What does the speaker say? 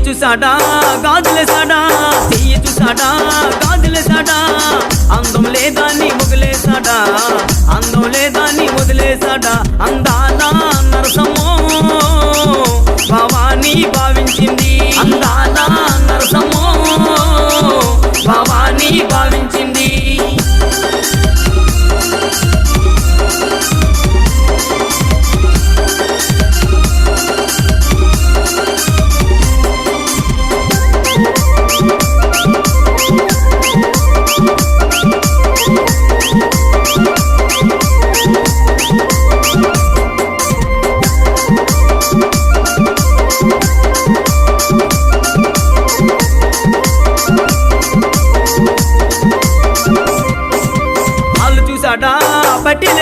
చూసాడా గాజులేసాడా, చెయ్యి చూసాడా గాజులేసాడా, అందం లేదా నీ వదిలేసాడా, అందం లేదా నీ వదిలేసాడా. అందాల నరసమో భవానీ భావించింది, అందాల నరసమో భవానీ భావించింది. పట్టిల